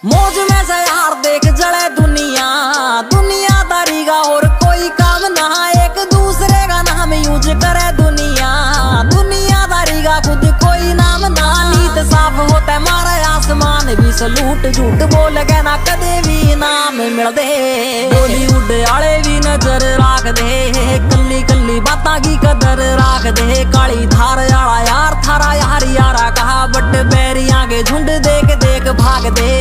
मौज में से यार देख जले दुनिया, दुनियादारी का और कोई काम ना, एक दूसरे का नाम यूज करे दुनिया, दुनियादारी का खुद कोई नाम ना। नीत साफ होता मारे आसमान भी सलूट, झूठ बोल के ना कदे भी नाम मिल दे। बॉलीवुड आले भी नजर राख दे, कल्ली कल्ली बातां की कदर राख दे। काली धार आला यार थारा यार यारा कहा, बट बैरियां के झुंड देख देख भाग दे।